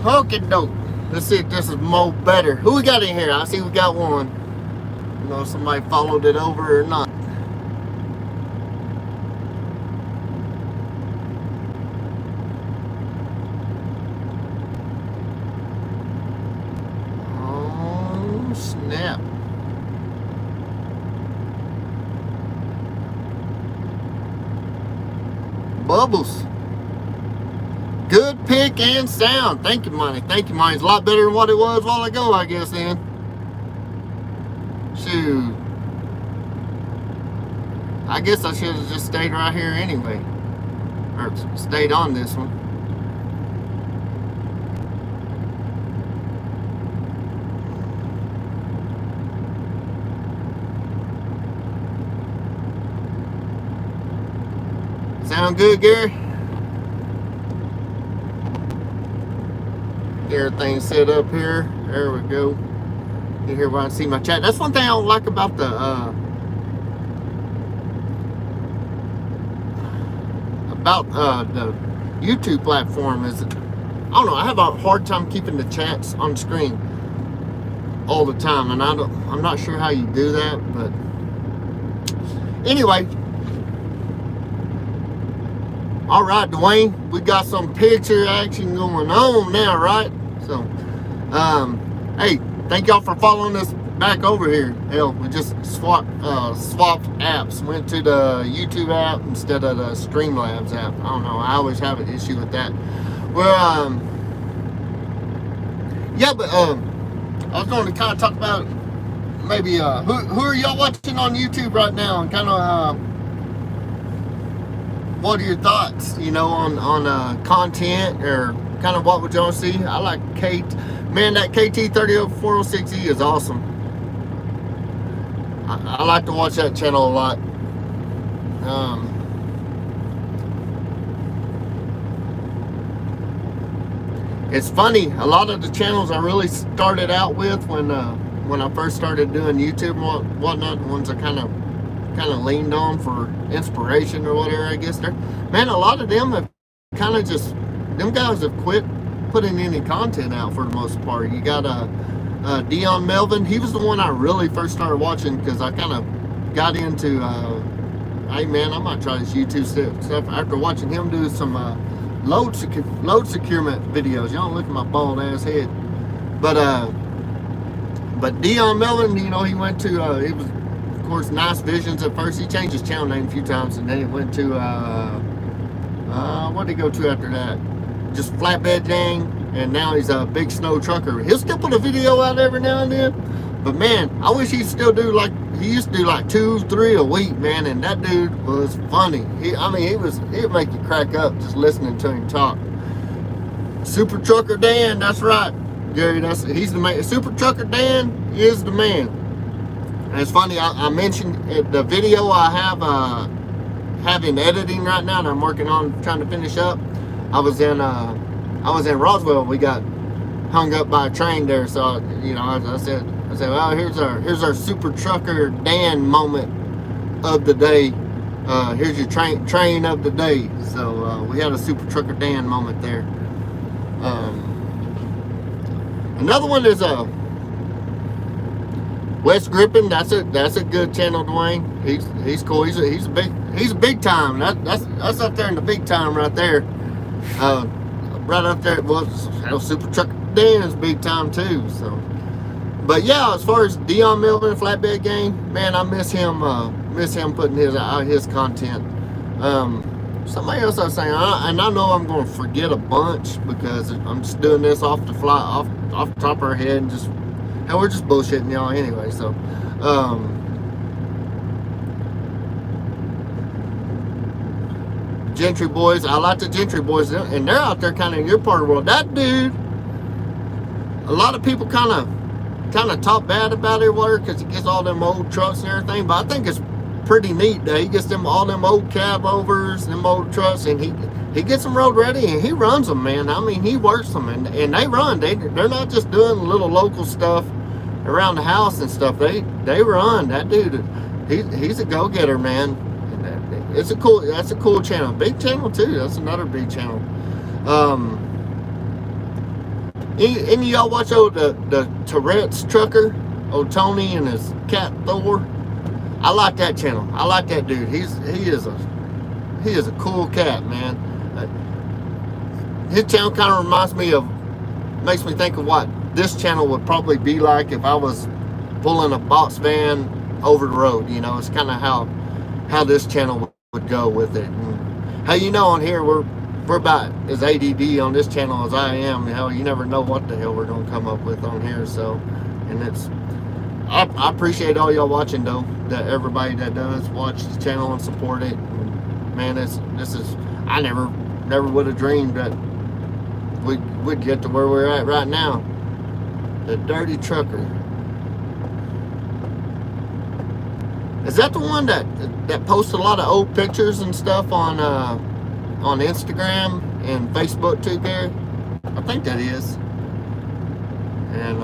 Okie doke. Let's see if this is more better. Who we got in here? I see we got one. I don't know if somebody followed it over or not. Oh, snap. Bubbles. Good pick and sound. Thank you, Money. Thank you, Money. It's a lot better than what it was a while ago, I guess, then. Shoot. I guess I should have just stayed right here anyway. Or stayed on this one. Sound good, Gary? Everything's set up here. There we go. You hear where I see my chat. That's one thing I don't like about the YouTube platform is, I don't know, I have a hard time keeping the chats on screen all the time, and I'm not sure how you do that, but anyway. All right, Dwayne, we got some picture action going on now, right? So, hey, thank y'all for following us back over here. Hell, we just swapped apps, went to the YouTube app instead of the Streamlabs app. I don't know, I always have an issue with that. Well, yeah, but I was going to kind of talk about maybe who are y'all watching on YouTube right now, and kind of what are your thoughts, you know, on content, or kind of what would y'all see? I like man, that KT30406E is awesome. I like to watch that channel a lot. It's funny, a lot of the channels I really started out with when I first started doing YouTube and whatnot, the ones I kind of leaned on for inspiration or whatever, I guess. Man, a lot of them have kind of just, them guys have quit putting any content out for the most part. You got Dion Melvin. He was the one I really first started watching, because I kind of got into, hey man, I might try this YouTube stuff after watching him do some load securement videos. Y'all look at my bald ass head. But Dion Melvin, you know, he went to, he was, of course, Nice Visions at first. He changed his channel name a few times, and then it went to what did he go to after that? Just Flatbed Gang, and now he's a Big Snow Trucker. He'll still put a video out every now and then, but man, I wish he'd still do like he used to do, like 2, 3 a week, man. And that dude was funny. He'd make you crack up just listening to him talk. Super Trucker Dan, that's right, Gary. He's the man. Super Trucker Dan is the man. And it's funny, I mentioned the video I have in editing right now, and I'm working on trying to finish up. I was in Roswell. We got hung up by a train there, so you know, I said, well, here's our Super Trucker Dan moment of the day. Here's your train of the day. So we had a Super Trucker Dan moment there. Another one is Wes Griffin. That's a good channel, Dwayne. He's cool. He's a big time. That's up there in the big time right there. Right up there. Well, Super Trucker Dan is big time too. So, but yeah, as far as Dion Melvin Flatbed Gang, man, I miss him putting his content. Somebody else I was saying, and I know I'm going to forget a bunch because I'm just doing this off the top of our head, and we're just bullshitting y'all anyway. So, Gentry Boys, I like the Gentry Boys, and they're out there kind of in your part of the world. That dude, a lot of people kind of talk bad about it, because he gets all them old trucks and everything, but I think it's pretty neat that he gets all them old cab overs, them old trucks, and he gets them road ready, and he runs them, man. I mean, he works them, and they run. They're not just doing little local stuff around the house and stuff. They run. That dude, he's a go-getter, man. That's a cool channel. Big channel too. That's another big channel. Any of y'all watch the Tourette's trucker, old Tony and his cat Thor? I like that channel. I like that dude. He is a cool cat, man. His channel kind of reminds me of, makes me think of what this channel would probably be like if I was pulling a box van over the road. You know, it's kind of how this channel would go with it. And how, you know, on here we're about as ADD on this channel as I am. Hell, you never know what the hell we're gonna come up with on here. So, and it's, I appreciate all y'all watching though. That everybody that does watch the channel and support it. And man, this is, I never would have dreamed that we'd get to where we're at right now. The Dirty Trucker. Is that the one that posts a lot of old pictures and stuff on Instagram and Facebook too, Gary? I think that is. And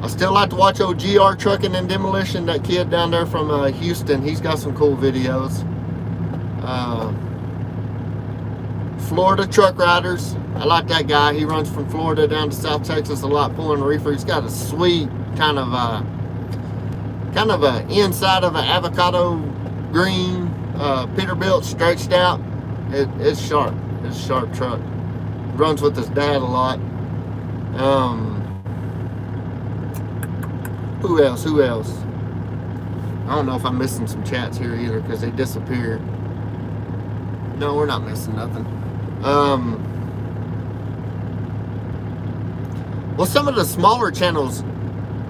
I still like to watch old GR Trucking and Demolition. That kid down there from Houston, he's got some cool videos. Florida Truck Riders, I like that guy. He runs from Florida down to South Texas a lot, pulling reefer. He's got a sweet kind of a inside of an avocado green Peterbilt stretched out. It's sharp. It's a sharp truck. Runs with his dad a lot. Who else? I don't know if I'm missing some chats here either because they disappeared. No, we're not missing nothing. Well, some of the smaller channels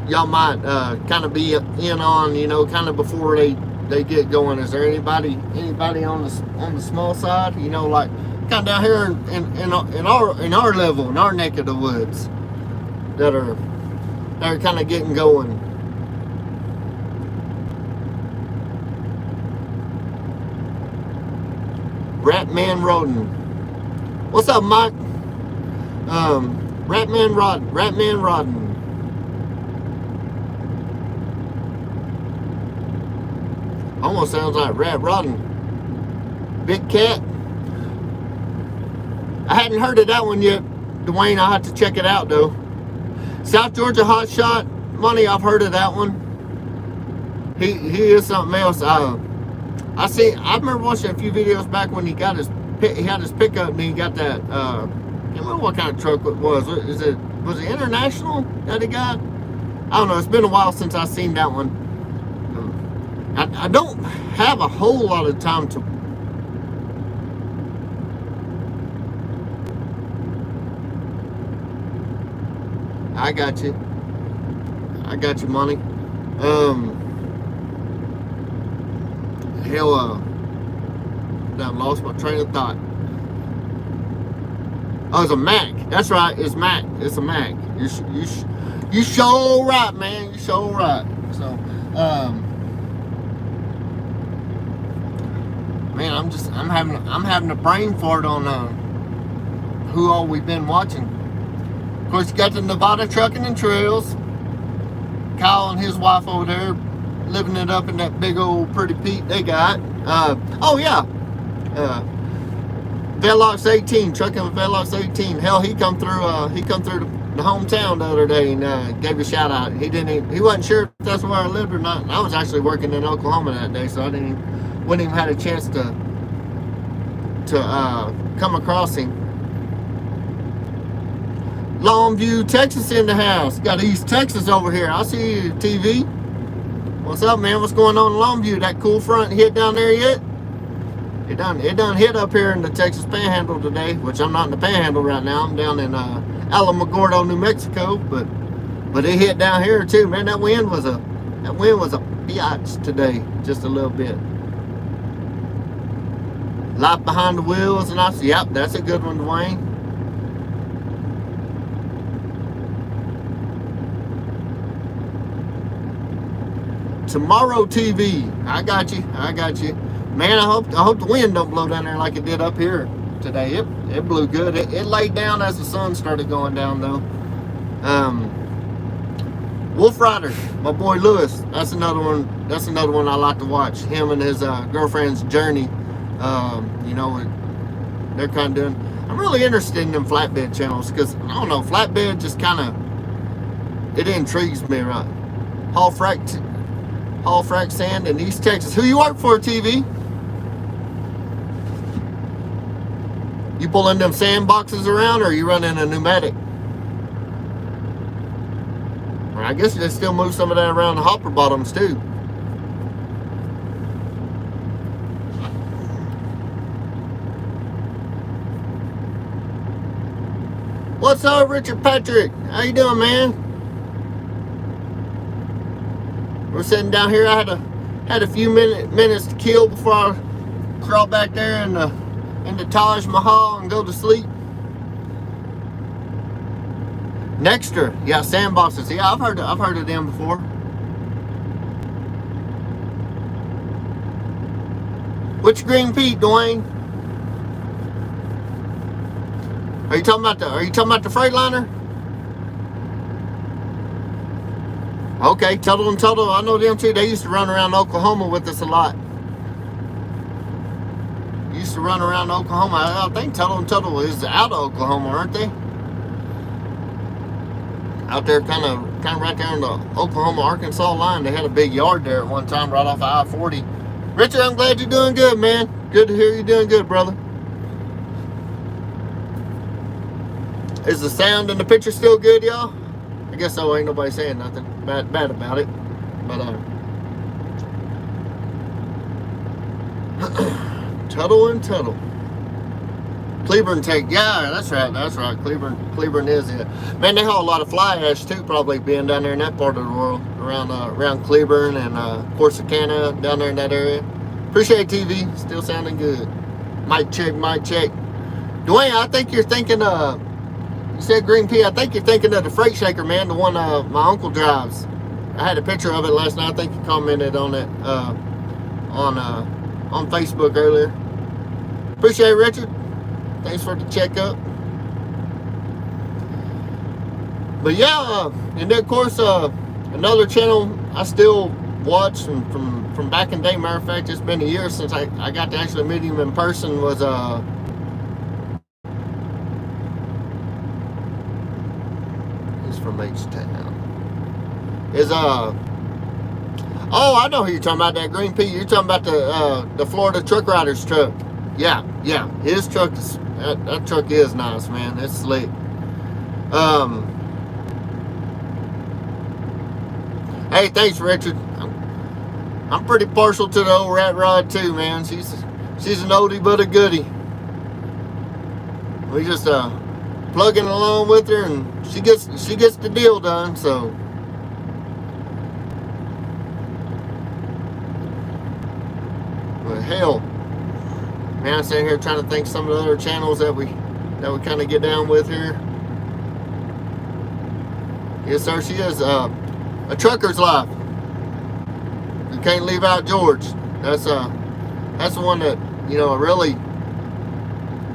y'all might kind of be in on, you know, kind of before they get going. Is there anybody on the small side, you know, like kind of down here in our level, in our neck of the woods, that are kind of getting going? Ratman Rodden. What's up, Mike? Ratman Rodden. Almost sounds like Rat Rodden. Big Cat. I hadn't heard of that one yet, Dwayne. I'll have to check it out though. South Georgia Hot Shot Money. I've heard of that one. He is something else. I remember watching a few videos back when he had his pickup and he got that. I can't remember what kind of truck it was. Was it International that he got? I don't know. It's been a while since I've seen that one. I don't have a whole lot of time to. I got you, money. Hell, I lost my train of thought. Oh, it's a Mac. That's right. It's Mac. It's a Mac. You sure right, man. You sure right. So, man, I'm having a brain fart on who all we've been watching. Of course, you got the Nevada Trucking and Trails. Kyle and his wife over there living it up in that big old pretty Pete they got. Oh yeah, Velox 18, trucking with Velox 18. Hell, he come through the hometown the other day and gave a shout out. He wasn't sure if that's where I lived or not. I was actually working in Oklahoma that day, so I wouldn't even had a chance to come across him. Longview, Texas in the house. Got East Texas over here. I see you, TV. What's up, man? What's going on in Longview? That cool front hit down there yet? It done hit up here in the Texas Panhandle today, which I'm not in the Panhandle right now. I'm down in Alamogordo, New Mexico, but it hit down here too, man. That wind was a biatch today, just a little bit. Light behind the wheels, and yep, that's a good one, Dwayne. Tomorrow TV. I got you. Man, I hope the wind don't blow down there like it did up here today. It blew good. It laid down as the sun started going down though. Wolf Rider, my boy Lewis. That's another one I like to watch. Him and his girlfriend's journey. You know, they're kind of doing. I'm really interested in them flatbed channels because, I don't know, flatbed just kind of, it intrigues me, right? Hall frac sand in East Texas. Who you work for, TV? You pulling them sand boxes around, or are you running a pneumatic? Or I guess they still move some of that around the hopper bottoms too. What's up, Richard Patrick? How you doing, man? We're sitting down here. I had a few minutes to kill before I crawl back there in the Taj Mahal and go to sleep. Nexter, yeah, sandboxes. Yeah, I've heard of them before. Which Green Pete, Dwayne? Are you talking about the Freightliner? Okay, Tuttle and Tuttle, I know them too. They used to run around Oklahoma with us a lot. Used to run around Oklahoma. I think Tuttle and Tuttle is out of Oklahoma, aren't they? Out there, kind of right there on the Oklahoma-Arkansas line. They had a big yard there at one time, right off of I-40. Richard, I'm glad you're doing good, man. Good to hear you're doing good, brother. Is the sound in the picture still good, y'all? I guess so. Ain't nobody saying nothing bad about it. But Tuttle and Tuttle. Cleburne take, yeah, that's right. Cleburne is it. Man, they haul a lot of fly ash too, probably being down there in that part of the world, around Cleburne and Corsicana, down there in that area. Appreciate TV, still sounding good. Mic check. Dwayne, I think you're thinking you said Green Pea. I think you're thinking of the freight shaker, man, the one my uncle drives. I had a picture of it last night. I think you commented on it on Facebook earlier. Appreciate it, Richard. Thanks for the checkup. But yeah, and then of course another channel I still watch and from back in the day. Matter of fact, it's been a year since I got to actually meet him in person. Was he's from H-Town. Is oh, I know who you're talking about. That Green Pea. You're talking about the Florida Truck Riders truck. Yeah. His truck is that truck is nice, man. It's slick. Hey, thanks, Richard. I'm pretty partial to the old rat rod too, man. She's an oldie but a goodie. We just plugging along with her, and she gets the deal done. So. But hell, man, I'm sitting here trying to think some of the other channels that we kind of get down with here. Yes, sir, she is a trucker's life. You can't leave out George. That's the one that, you know, really.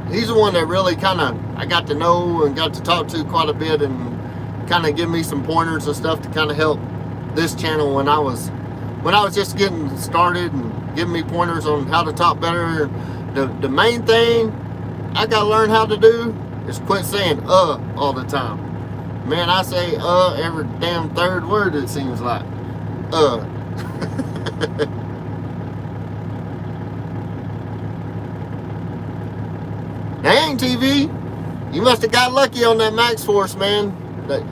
He's the one that really kind of I got to know and got to talk to quite a bit, and kind of give me some pointers and stuff to kind of help this channel when I was just getting started, and giving me pointers on how to talk better. The main thing I gotta learn how to do is quit saying all the time. Man, I say every damn third word, it seems like. Dang, TV, you must have got lucky on that Max Force, man.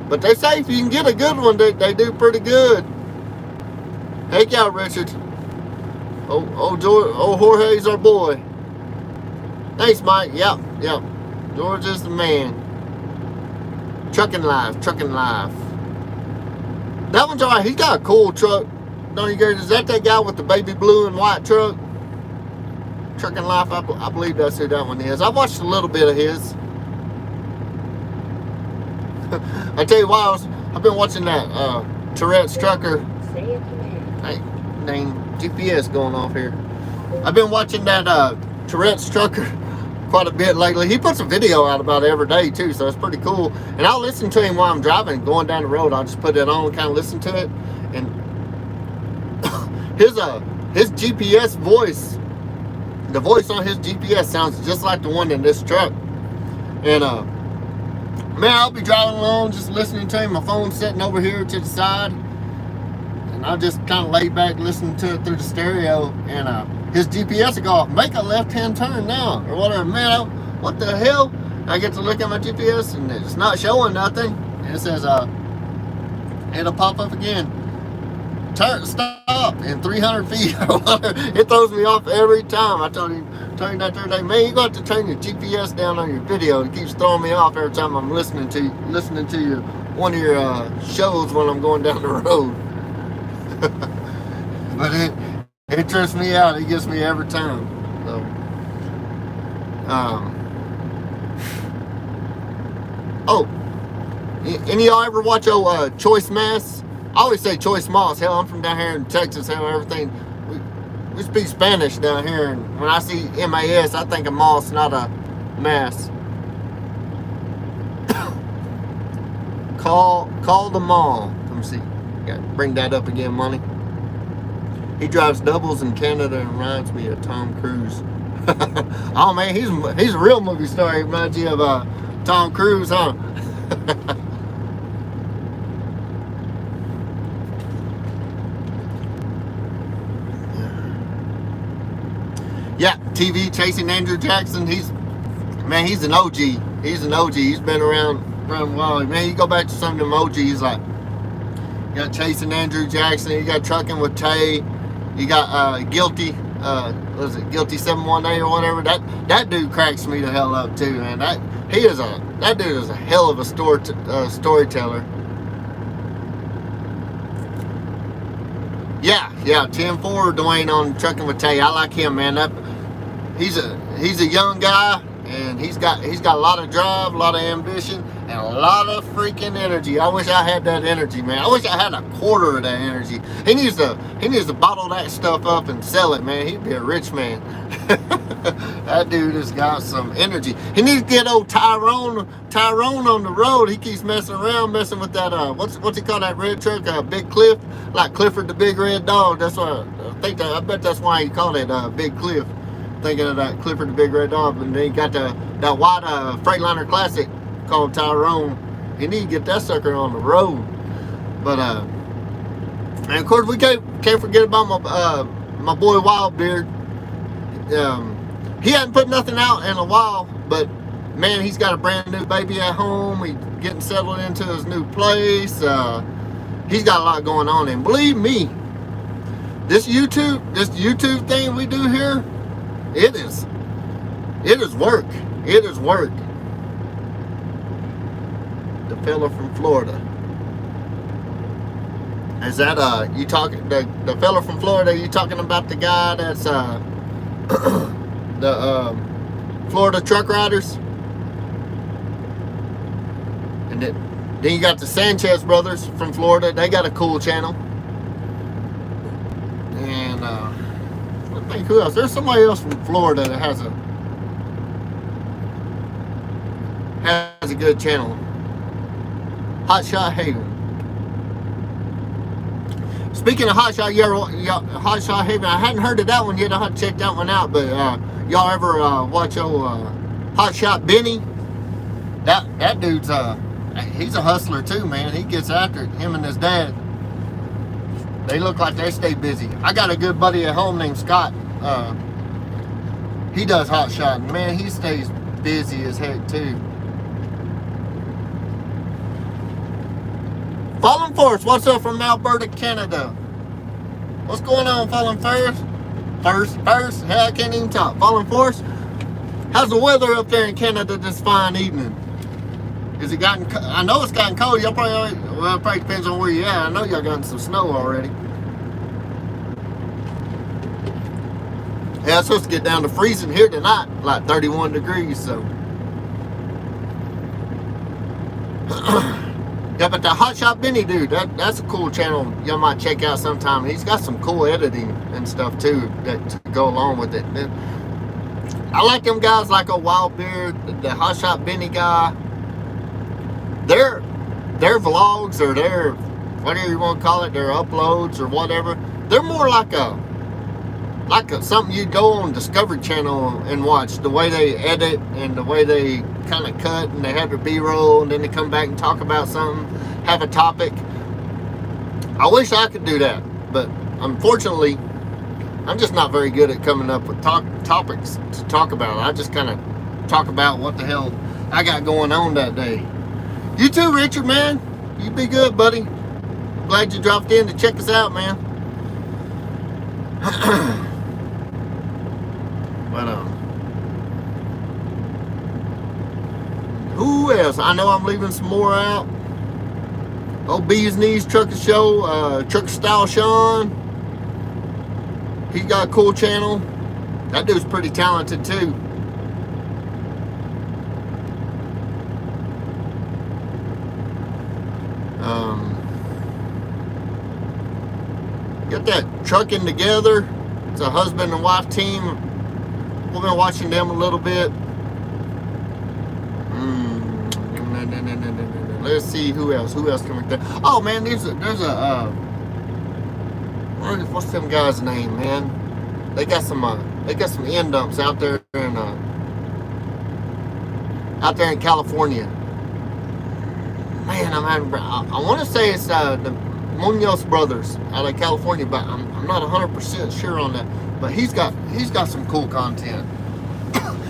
But they say if you can get a good one, they do pretty good. Heck out, Richard. Jorge's our boy. Thanks, Mike. Yep. George is the man. Trucking life. That one's alright. He's got a cool truck. Don't you get it? Is that guy with the baby blue and white truck? Trucking Life, I believe that's who that one is. I watched a little bit of his. I tell you what, I've been watching that Tourette's Trucker. Hey, dang, GPS going off here. I've been watching that Tourette's Trucker quite a bit lately. He puts a video out about it every day too, so it's pretty cool. And I'll listen to him while I'm driving, going down the road. I'll just put it on and kind of listen to it. And his GPS voice, the voice on his GPS sounds just like the one in this truck. And man, I'll be driving along just listening to him. My phone's sitting over here to the side, and I just kind of lay back listening to it through the stereo. And his GPS will go off, make a left-hand turn now, or whatever. Man, what the hell? I get to look at my GPS, and it's not showing nothing. And it says, it'll pop up again. Stop in 300 feet or whatever. It throws me off every time. I told him that the other day, man, you got to turn your GPS down on your video. It keeps throwing me off every time I'm listening to your one of your shows when I'm going down the road. But it trips me out. It gets me every time. So, any of y'all ever watch Choice Mass? I always say Choice Moss. Hell, I'm from down here in Texas. Hell, everything. We speak Spanish down here. And when I see MAS, I think of Moss, not a Mass. Call the mall. Let me see. Gotta bring that up again, Money. He drives doubles in Canada and reminds me of Tom Cruise. Oh, man, he's a real movie star. He reminds you of Tom Cruise, huh? Yeah, TV chasing Andrew Jackson. He's an OG. He's an OG. He's been around a while. Man, you go back to some of them OGs like you got chasing Andrew Jackson. You got trucking with Tay. You got Guilty. What is it? Guilty 718 or whatever. That dude cracks me the hell up too, man. That dude is a hell of a storyteller. Yeah, 10-4 Dwayne on trucking with Tay. I like him, man. He's a young guy, and he's got a lot of drive, a lot of ambition, and a lot of freaking energy. I wish I had that energy, man. I wish I had a quarter of that energy. He needs to bottle that stuff up and sell it, man. He'd be a rich man. That dude has got some energy. He needs to get old Tyrone on the road. He keeps messing with that what's he call that red truck? Big Cliff, like Clifford the Big Red Dog. That's why I bet that's why he called it Big Cliff. Thinking of that Clifford the Big Red Dog, and then he got that white Freightliner Classic called Tyrone. You need to get that sucker on the road. But and of course we can't forget about my boy Wildbeard. He hadn't put nothing out in a while, but man, he's got a brand new baby at home. He's getting settled into his new place. He's got a lot going on, and believe me, this YouTube thing we do here, it is work. It is work. The fella from Florida. Is that you talking the fella from Florida? You talking about the guy that's the Florida truck riders? And then you got the Sanchez brothers from Florida. They got a cool channel. And I think who else? There's somebody else from Florida that has a good channel. Hot Shot Haven. Speaking of Hot Shot Haven, I hadn't heard of that one yet. I'll have to check that one out. But y'all ever watch Hot Shot Benny? That dude's he's a hustler too, man. He gets after it. Him and his dad. They look like they stay busy. I got a good buddy at home named Scott. He does hot shot. Man, he stays busy as heck too. Fallen Force, what's up from Alberta, Canada? What's going on, Fallen Force? First, hell, I can't even talk. Fallen Force, how's the weather up there in Canada this fine evening? Is it gotten? I know it's gotten cold. Y'all probably, well, it probably depends on where you're at. I know y'all gotten some snow already. Yeah, it's supposed to get down to freezing here tonight, like 31 degrees. So, yeah, but the Hot Shot Benny dude, that's a cool channel. Y'all might check out sometime. He's got some cool editing and stuff too that to go along with it. I like them guys like a Wildbeard, the Hot Shot Benny guy. Their vlogs or their whatever you want to call it, their uploads or whatever, they're more like a something you go on Discovery Channel and watch, the way they edit and the way they kind of cut and they have their B-roll and then they come back and talk about something, have a topic. I wish I could do that, but unfortunately, I'm just not very good at coming up with topics to talk about. I just kind of talk about what the hell I got going on that day. You too, Richard, man. You be good, buddy. Glad you dropped in to check us out, man. But who else? I know I'm leaving some more out. Oh, Bees Knees Trucker Show, Trucker Style Sean. He's got a cool channel. That dude's pretty talented too. Get that trucking together. It's a husband and wife team. We've been watching them a little bit. Let's see who else. Who else can we do? Oh man, there's a what's them guys' name, man? They got some end dumps out there in California. Man, I want to say it's the Munoz brothers out of California, but I'm not 100% sure on that. But he's got some cool content,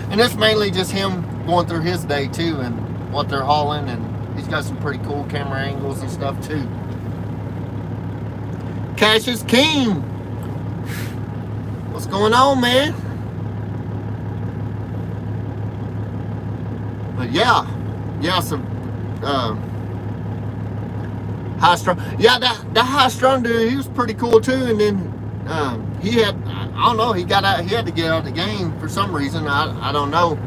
and it's mainly just him going through his day too and what they're hauling, and he's got some pretty cool camera angles and stuff too. Cash is king. What's going on, man? But yeah, some high strung. Yeah, that high strung dude, he was pretty cool too. And then he had, I don't know, he had to get out of the game for some reason. I don't know.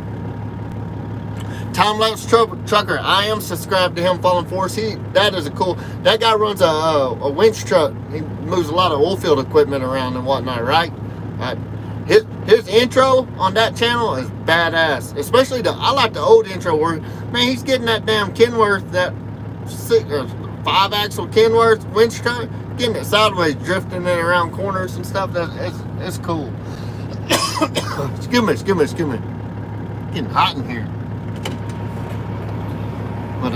Time Lapse Trucker, I am subscribed to him, Fallen Force. That guy runs a winch truck. He moves a lot of oil field equipment around and whatnot, right? His intro on that channel is badass. Especially I like the old intro where, man, he's getting that damn Kenworth, that 5-axle Kenworth winch truck, getting it sideways, drifting it around corners and stuff. It's cool. Excuse me. Getting hot in here. But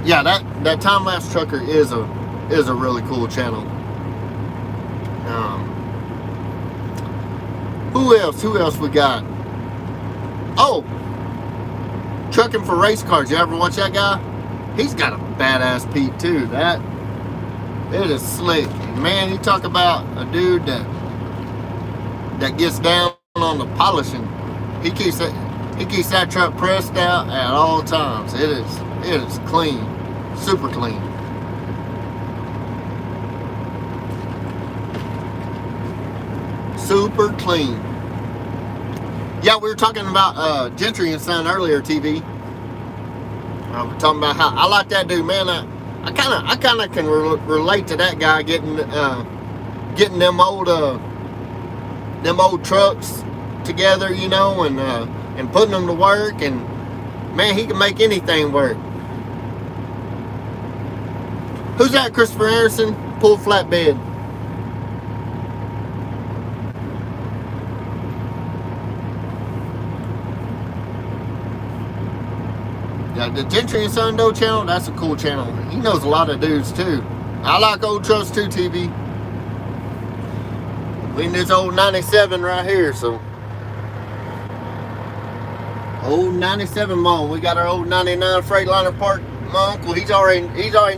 yeah, that Time Lapse Trucker is a really cool channel. Who else we got? Oh, Trucking for Race Cars. You ever watch that guy? He's got a badass Pete too. It is slick. Man, you talk about a dude that gets down on the polishing. He keeps that truck pressed out at all times. It is clean, super clean. Super clean. Yeah, we were talking about Gentry and Son earlier, TV. We're talking about how I like that dude, man. I kind of can relate to that guy getting them old trucks together, you know, and putting them to work, and man, he can make anything work. Who's that? Christopher Anderson, pull flatbed. Yeah, the Gentry and Son Doe channel, that's a cool channel. He knows a lot of dudes too. I like old trucks too, TV. We in this old 97 right here, so. Old 97 mom. We got our old 99 Freightliner parked. My uncle, he's already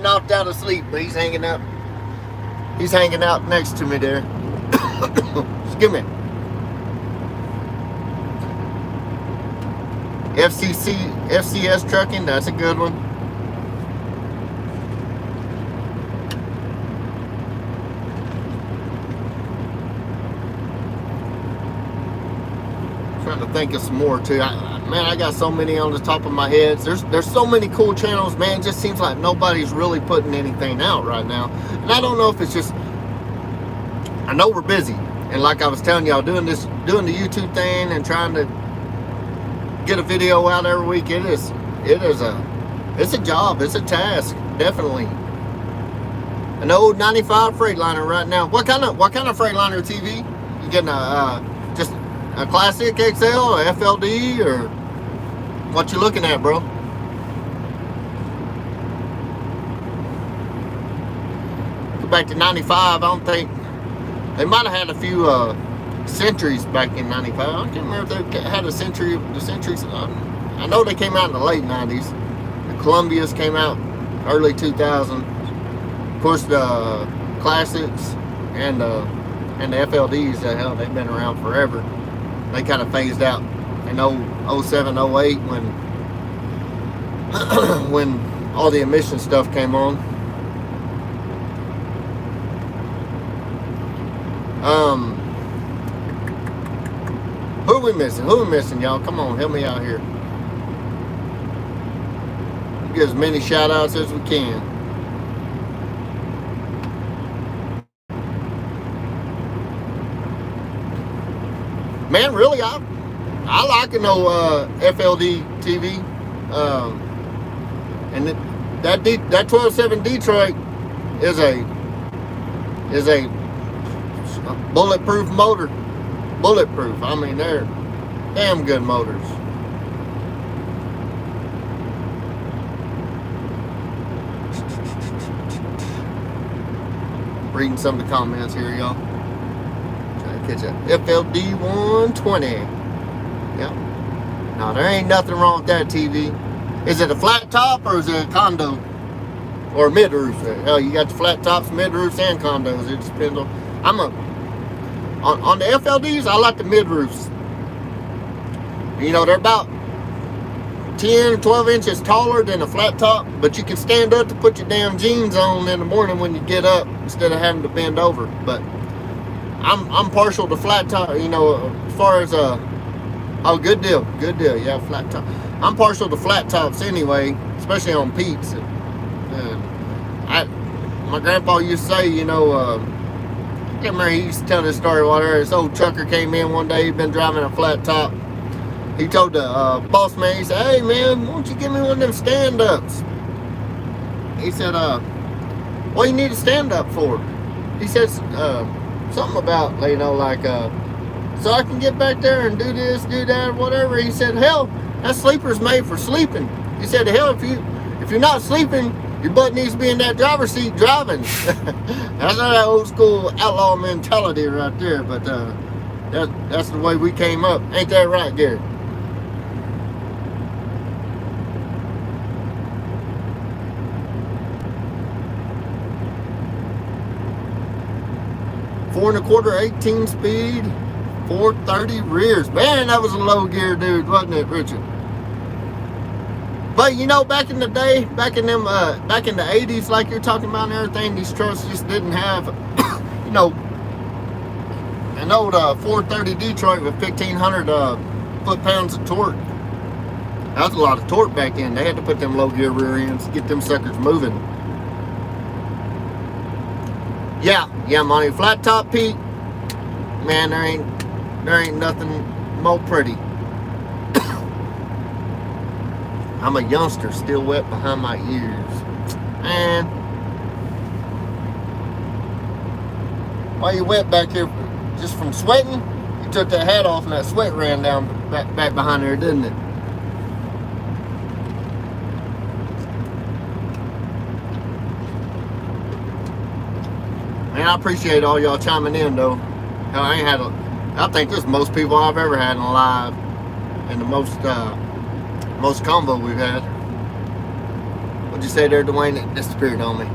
knocked out of sleep, but he's hanging out next to me there. Excuse me. FCS Trucking, that's a good one. Trying to think of some more too. Man, I got so many on the top of my head. There's so many cool channels, man. It just seems like nobody's really putting anything out right now. And I don't know if it's just, I know we're busy. And like I was telling y'all, doing the YouTube thing and trying to get a video out every week, it's a job, it's a task, definitely. An old 95 Freightliner right now. What kind of Freightliner, TV? You getting just a classic XL or FLD or What you looking at, bro? Go back to 95. I don't think they might have had a few Centuries back in 95. I can't remember if they had a Century. The Centuries, I know they came out in the late 90s. The Columbias came out early 2000. Of course, the Classics and the FLDs, hell, they've been around forever. They kind of phased out in 07, 08 when when all the emission stuff came on. Who are we missing? Who are we missing, y'all? Come on, help me out here. Get as many shout outs as we can. Man, really, I like an old FLD TV. And that 12.7 Detroit is a bulletproof motor. Bulletproof. I mean, they're damn good motors. Reading some of the comments here, y'all. Trying to catch up. FLD 120. Yep. No, there ain't nothing wrong with that TV. Is it a flat top or is it a condo? Or mid roof? Hell, you got the flat tops, mid roofs, and condos. It just depends on. On the FLDs, I like the mid roofs. You know, they're about 10, 12 inches taller than a flat top, but you can stand up to put your damn jeans on in the morning when you get up instead of having to bend over. But I'm partial to flat top. You know, as far as oh, good deal, yeah, flat top. I'm partial to flat tops anyway, especially on Pete's. My grandpa used to say, you know, I can't remember, he used to tell this story. This old trucker came in one day, he'd been driving a flat top. He told the boss man, he said, "Hey man, why don't you give me one of them stand-ups?" He said, "What do you need a stand-up for?" He said, something about, you know, like, so I can get back there and do this, do that, or whatever. He said, "Hell, that sleeper's made for sleeping." He said, "Hell, if you're not sleeping, your butt needs to be in that driver's seat driving." That's not that old school outlaw mentality right there, but that's the way we came up. Ain't that right, Gary? Four and a quarter, 18 speed, 430 rears. Man, that was a low gear, dude, wasn't it, Richard? But you know, back in the day, back in the 80s, like you're talking about and everything, these trucks just didn't have, you know, an old 430 Detroit with 1,500 foot-pounds of torque. That was a lot of torque back then. They had to put them low gear rear ends to get them suckers moving. Yeah, Monty. Flat top Pete, man, there ain't nothing more pretty. I'm a youngster, still wet behind my ears. Man, why you wet back here? Just from sweating? You took that hat off and that sweat ran down back behind there, didn't it? Man, I appreciate all y'all chiming in, though. Hell, I think this is most people I've ever had in live, and the most combo we've had. What'd you say there, Dwayne? It disappeared on me.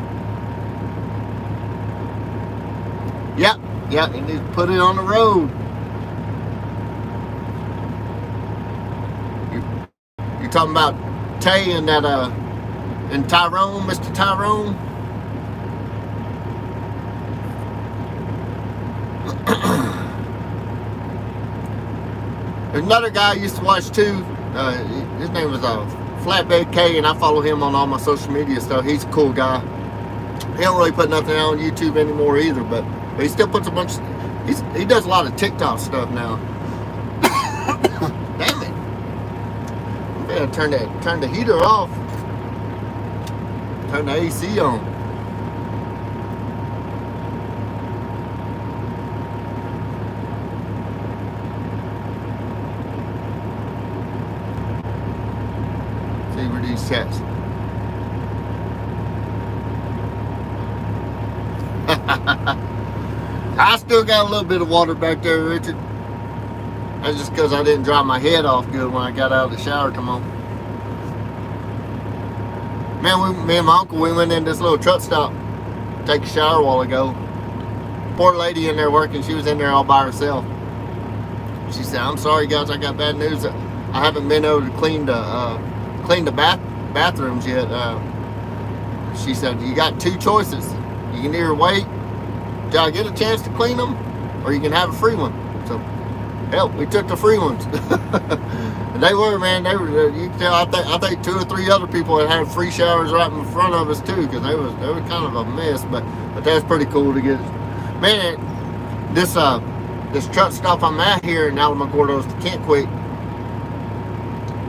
Yep, you need to put it on the road. You're talking about Tay and that and Tyrone, Mr. Tyrone. There's another guy I used to watch too. His name was Flatbed K, and I follow him on all my social media stuff. He's a cool guy. He don't really put nothing out on YouTube anymore either, but he still puts a bunch. He does a lot of TikTok stuff now. Damn it! I'm gonna turn the heater off. Turn the AC on. these chats. I still got a little bit of water back there, Richard. That's just because I didn't dry my head off good when I got out of the shower. Come on. Man, me and my uncle, we went in this little truck stop, take a shower a while ago. Poor lady in there working, she was in there all by herself. She said, "I'm sorry guys, I got bad news. I haven't been able to clean the bathrooms yet." She said, "You got two choices. You can either wait till I get a chance to clean them, or you can have a free one." So, hell, we took the free ones. And they were, man, they were. You can tell. I think 2 or 3 other people had free showers right in front of us too, because they were kind of a mess. But that's pretty cool to get. Man, this truck stop I'm at here in Alamogordo, Can't Quit.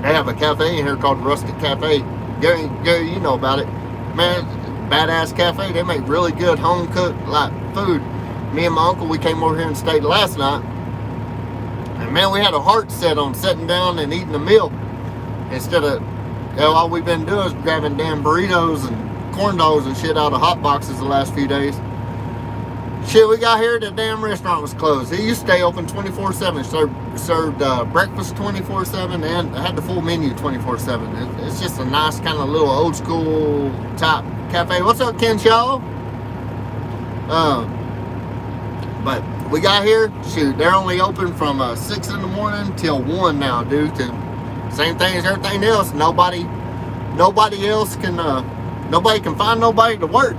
They have a cafe in here called Rustic Cafe. Gary, you know about it, man. Badass cafe. They make really good home cooked like food. Me and my uncle, we came over here and stayed last night, and man, we had a heart set on sitting down and eating a meal instead of, all we've been doing is grabbing damn burritos and corn dogs and shit out of hot boxes the last few days. Shit, we got here, the damn restaurant was closed. It used to stay open 24/7. Served breakfast 24/7 and had the full menu 24/7. It's just a nice kind of little old school type cafe. What's up, Ken Shaw? But we got here, shoot, they're only open from 6 in the morning till 1 now, dude. Same thing as everything else. Nobody else can, nobody can find nobody to work.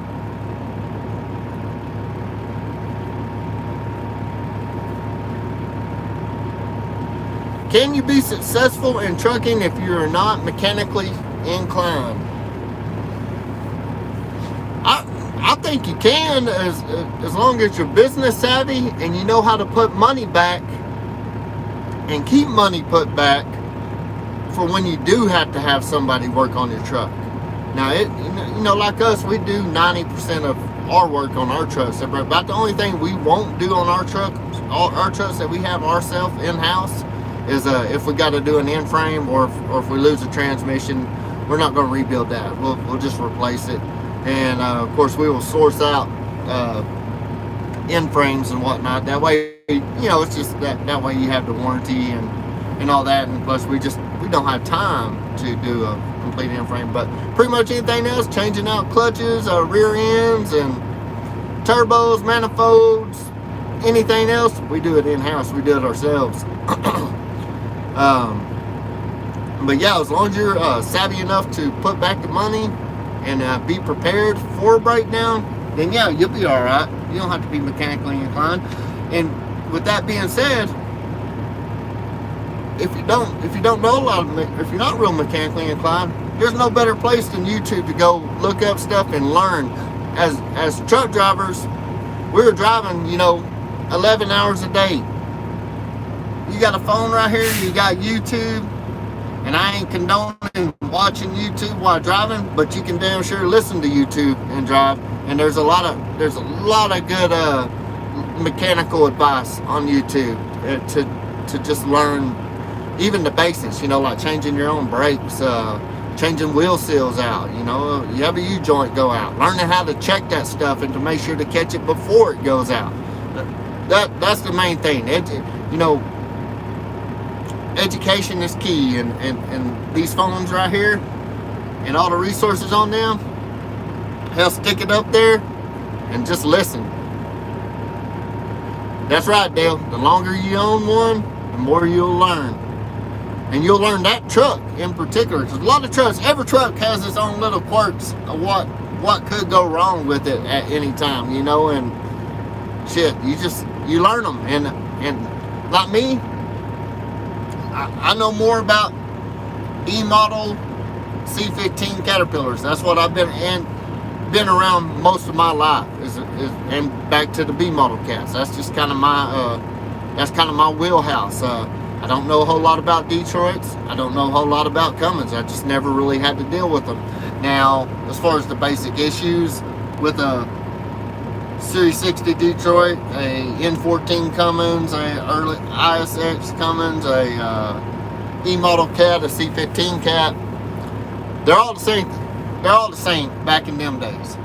Can you be successful in trucking if you are not mechanically inclined? I think you can, as long as you're business savvy and you know how to put money back and keep money put back for when you do have to have somebody work on your truck. Now, like us, we do 90% of our work on our trucks. About the only thing we won't do on our trucks that we have ourselves in-house is if we got to do an end frame or if we lose a transmission, we're not going to rebuild that. We'll just replace it. And of course, we will source out end frames and whatnot. That way, it's just that way you have the warranty and all that. And plus, we don't have time to do a complete end frame. But pretty much anything else, changing out clutches, rear ends, and turbos, manifolds, anything else, we do it in-house. We do it ourselves. But yeah, as long as you're savvy enough to put back the money and be prepared for a breakdown, then yeah, you'll be all right. You don't have to be mechanically inclined. And with that being said, if you don't know if you're not real mechanically inclined, there's no better place than YouTube to go look up stuff and learn. As truck drivers, we're driving, 11 hours a day. You got a phone right here, you got YouTube, and I ain't condoning watching YouTube while driving, but you can damn sure listen to YouTube and drive. And there's a lot of good mechanical advice on YouTube to just learn even the basics, like changing your own brakes, changing wheel seals out, you have a U-joint go out, learning how to check that stuff and to make sure to catch it before it goes out. That's the main thing. Education is key, and these phones right here and all the resources on them, hell, stick it up there and just listen. That's right, Dale. The longer you own one, the more you'll learn. And you'll learn that truck in particular, because a lot of trucks, every truck has its own little quirks of what could go wrong with it at any time, and shit, you learn them. And like me, I know more about E-model C15 Caterpillars. That's what I've been around most of my life, and back to the B-model cats. That's just kind of my wheelhouse. I don't know a whole lot about Detroits. I don't know a whole lot about Cummins. I just never really had to deal with them. Now, as far as the basic issues with a Series 60 Detroit, a N14 Cummins, a early ISX Cummins, a E-model cat, a C15 cat, They're all the same. They're all the same back in them days.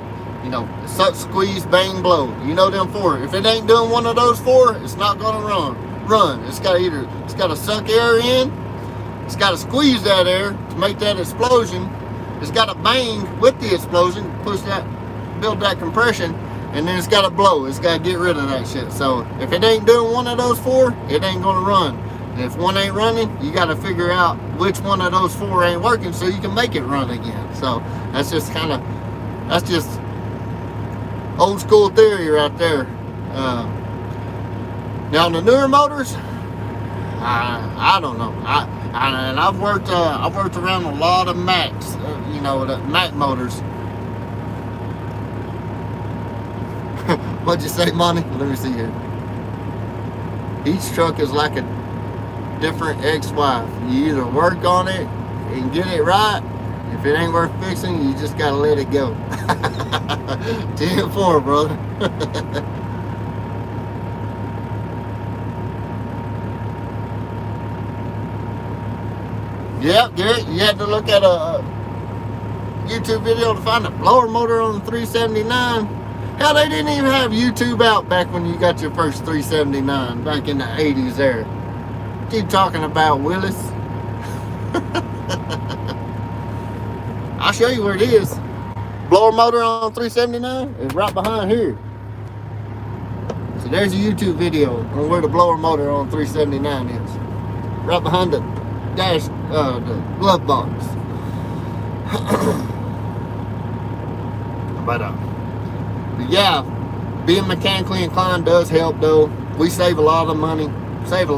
You know, suck, squeeze, bang, blow. You know them four. If it ain't doing one of those four, it's not gonna run. It's gotta suck air in, it's gotta squeeze that air to make that explosion, it's gotta bang with the explosion, build that compression, and then it's gotta blow. It's gotta get rid of that shit. So if it ain't doing one of those four, it ain't gonna run. And if one ain't running, you gotta figure out which one of those four ain't working so you can make it run again. So that's just old school theory right there. Now the newer motors, I don't know. And I've worked around a lot of Macs, the Mac motors. What'd you say, Monty? Let me see here. Each truck is like a different ex-wife. You either work on it and get it right. If it ain't worth fixing, you just gotta let it go. 10-4, brother. Yep, Garrett, you had to look at a YouTube video to find a blower motor on the 379. Hell, they didn't even have YouTube out back when you got your first 379, back in the 80s there. Keep talking about Willis. I'll show you where it is. Blower motor on 379 is right behind here. So there's a YouTube video on where the blower motor on 379 is. Right behind the dash, the glove box. But yeah, being mechanically inclined does help though. We save a lot of money. Save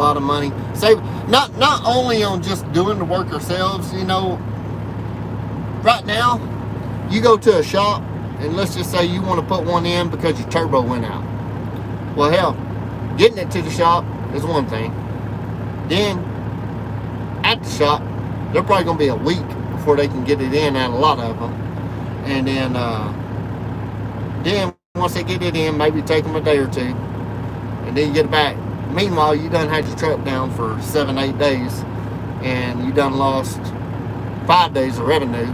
not only on just doing the work ourselves, right now, you go to a shop and let's just say you want to put one in because your turbo went out. Well, hell, getting it to the shop is one thing. Then, at the shop, they're probably going to be a week before they can get it in at a lot of them. And then once they get it in, maybe take them a day or two. And then you get it back. Meanwhile, you done had your truck down for 7-8 days. And you done lost 5 days of revenue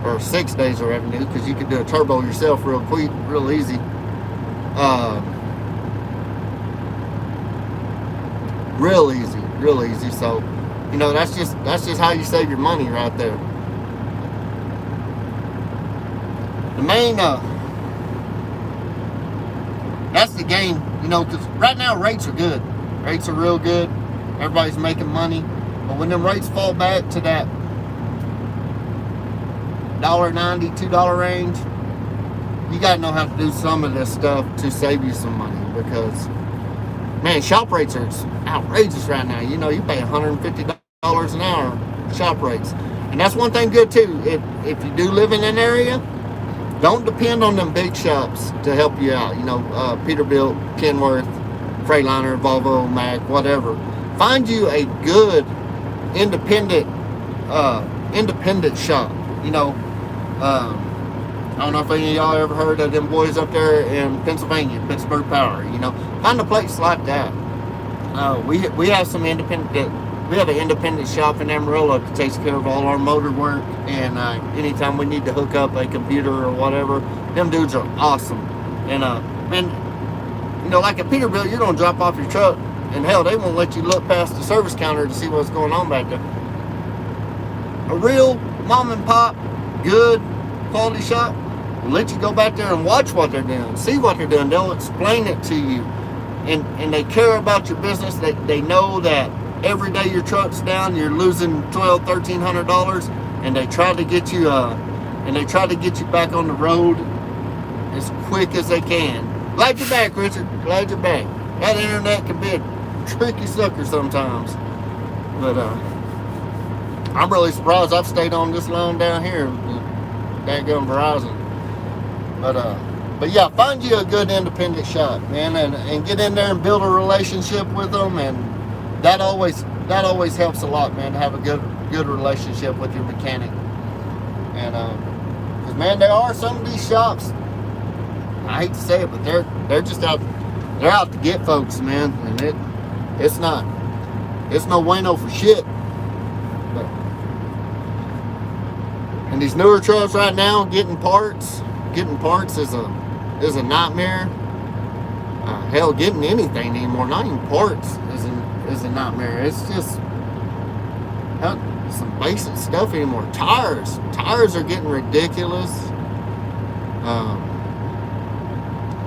or 6 days of revenue, because you could do a turbo yourself real quick, real easy. Real easy. So, that's just how you save your money right there. The main, that's the game, because right now rates are good. Rates are real good. Everybody's making money. But when them rates fall back to that $1.90, $2 range, you gotta know how to do some of this stuff to save you some money, because man, shop rates are outrageous right now. You pay $150 an hour shop rates. And that's one thing good too. If you do live in an area, don't depend on them big shops to help you out. Peterbilt, Kenworth, Freightliner, Volvo, Mac, whatever. Find you a good independent shop. I don't know if any of y'all ever heard of them boys up there in Pennsylvania, Pittsburgh Power. Find a place like that. We have some independent. We have an independent shop in Amarillo that takes care of all our motor work, and anytime we need to hook up a computer or whatever, them dudes are awesome. And like at Peterbilt, you're gonna drop off your truck, and hell, they won't let you look past the service counter to see what's going on back there. A real mom and pop, good quality shop will let you go back there and watch what they're doing, see what they're doing. They'll explain it to you, and they care about your business. They know that every day your truck's down, you're losing $1,200, and they try to get you back on the road as quick as they can. Glad you're back, Richard. Glad you're back. That internet can be a tricky sucker sometimes, but I'm really surprised I've stayed on this long down here with daggone Verizon. But yeah, find you a good independent shop, man, and get in there and build a relationship with them, and that always helps a lot, man, to have a good relationship with your mechanic. And because man, there are some of these shops, I hate to say it, but they're just out to get folks, man, and it's no bueno for shit. But And these newer trucks right now, getting parts is a nightmare. Hell, getting anything anymore, not even parts, is a nightmare. It's just some basic stuff anymore. Tires are getting ridiculous.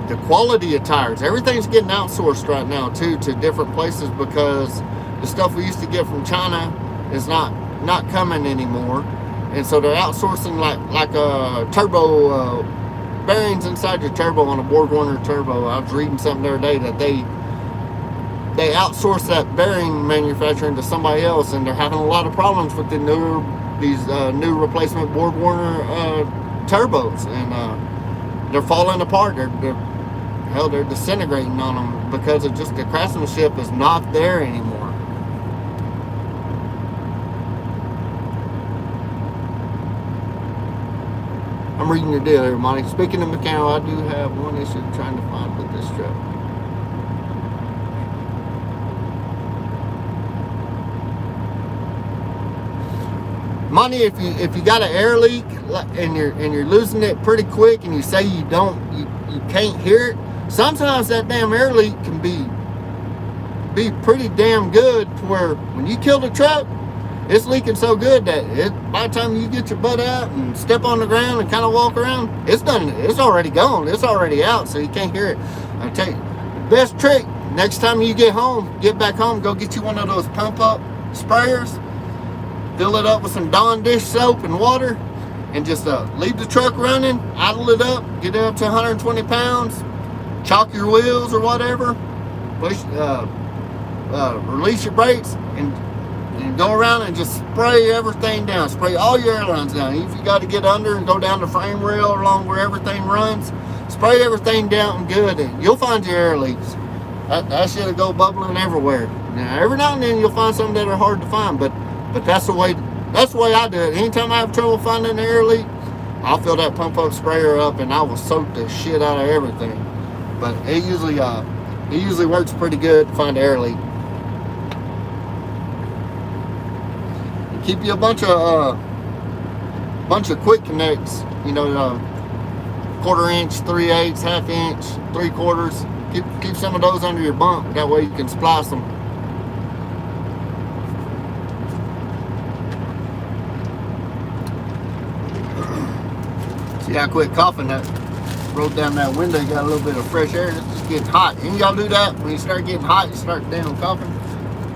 The quality of tires, everything's getting outsourced right now too, to different places, because the stuff we used to get from China is not coming anymore, and so they're outsourcing like turbo bearings inside your turbo on a BorgWarner turbo. I was reading something the other day that they outsource that bearing manufacturing to somebody else, and they're having a lot of problems with these new replacement BorgWarner turbos, and they're falling apart. They're disintegrating on them because of just the craftsmanship is not there anymore. I'm reading your deal here, Monty. Speaking of mechanical, I do have one issue trying to find with this truck. Monty, if you got an air leak and you're losing it pretty quick, and you say you can't hear it, sometimes that damn air leak can be pretty damn good, to where when you kill the truck, it's leaking so good that by the time you get your butt out and step on the ground and kind of walk around, it's done. It's already gone. It's already out, so you can't hear it. I tell you, best trick, next time you get back home, go get you one of those pump up sprayers. Fill it up with some Dawn dish soap and water, and just leave the truck running, idle it up, get it up to 120 pounds, chalk your wheels or whatever, push, release your brakes, and go around and just spray everything down. Spray all your air lines down. If you got to get under and go down the frame rail along where everything runs, spray everything down good, and you'll find your air leaks. That shit'll go bubbling everywhere. Now, every now and then you'll find some that are hard to find, but that's the way I do it. Anytime I have trouble finding an air leak, I'll fill that pump up sprayer up, and I will soak the shit out of everything. But it usually works pretty good to find an air leak. Keep you a bunch of quick connects, 1/4 inch, 3/8, 1/2 inch, 3/4. Keep some of those under your bunk. That way you can splice them. See, I quit coughing. That rolled down that window. You got a little bit of fresh air. It's just getting hot. And y'all do that when you start getting hot. You start damn coughing.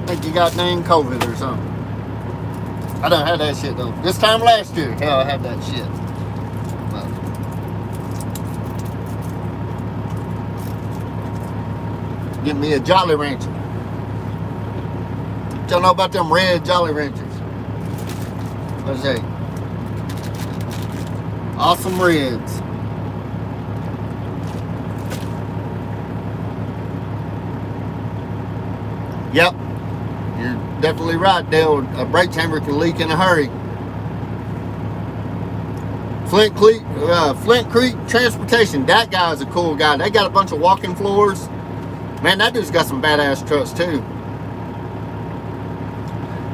I think you got dang COVID or something. I done had that shit though. This time last year, hell, I had that shit. But get me a Jolly Rancher. Y'all know about them red Jolly Ranchers? Let's see. Awesome Reds. Yep. You're definitely right, Dale. A brake chamber can leak in a hurry. Flint Creek Transportation. That guy's a cool guy. They got a bunch of walking floors. Man, that dude's got some badass trucks too.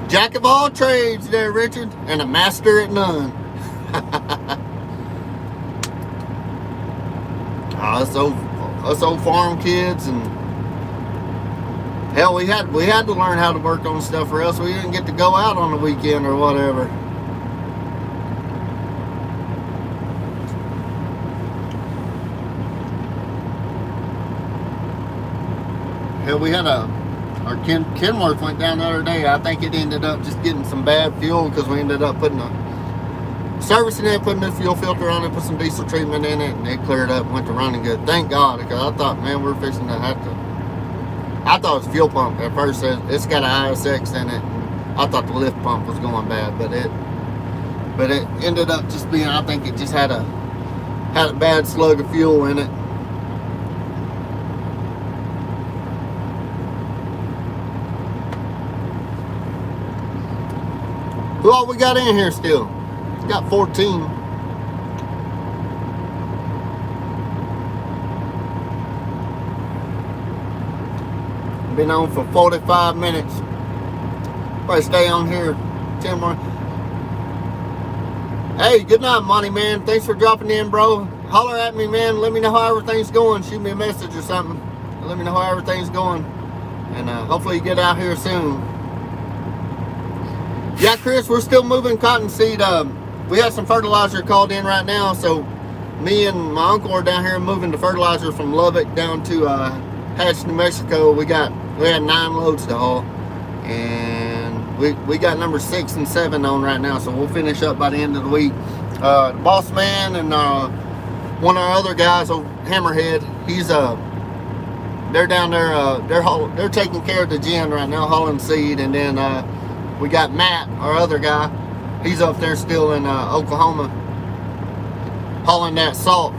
Jack of all trades there, Richard, and a master at none. Us old farm kids, and hell, we had to learn how to work on stuff, or else we didn't get to go out on the weekend or whatever. Hell, we had our Kenworth went down the other day. I think it ended up just getting some bad fuel, because we ended up servicing it, putting a fuel filter on it, put some diesel treatment in it, and it cleared up and went to running good. Thank God, because I thought, man, we're fixing to have to. I thought it was fuel pump at first. It's got an ISX in it. I thought the lift pump was going bad, but it ended up just being, I think it just had a bad slug of fuel in it. Who all we got in here still? We got 14. Been on for 45 minutes. Probably stay on here 10 more. Hey, good night, Monty, man. Thanks for dropping in, bro. Holler at me, man. Let me know how everything's going. Shoot me a message or something. Let me know how everything's going. And hopefully you get out here soon. Yeah, Chris, we're still moving cottonseed. We have some fertilizer called in right now, so me and my uncle are down here moving the fertilizer from Lubbock down to Hatch, New Mexico. We had 9 loads to haul, and we got number 6 and 7 on right now, so we'll finish up by the end of the week. The boss man and one of our other guys, Hammerhead, they're down there. They're taking care of the gin right now, hauling seed, and then we got Matt, our other guy. He's up there still in Oklahoma, hauling that salt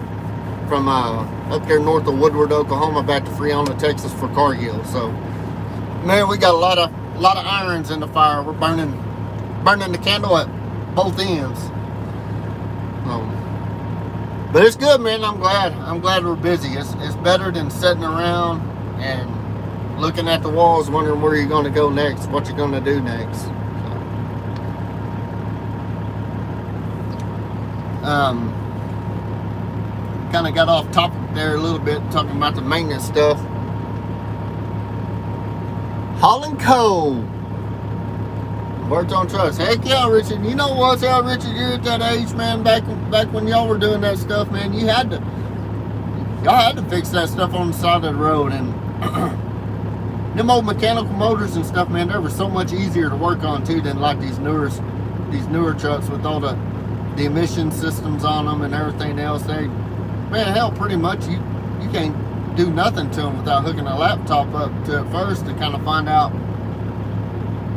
from up there north of Woodward, Oklahoma, back to Freona, Texas for Cargill. So, man, we got a lot of irons in the fire. We're burning the candle at both ends. But it's good, man. I'm glad we're busy. It's better than sitting around and looking at the walls, wondering where you're going to go next, what you're going to do next. Kind of got off topic there a little bit, talking about the maintenance stuff. Hauling coal. Worked on trucks. Heck yeah, Richard. You know what's out, Richard? You're at that age, man. Back when y'all were doing that stuff, man. Y'all had to fix that stuff on the side of the road, and them old mechanical motors and stuff, man. They were so much easier to work on too than like these newer trucks with all the emission systems on them and everything else. Man, hell, pretty much you can't do nothing to them without hooking a laptop up to it first to kind of find out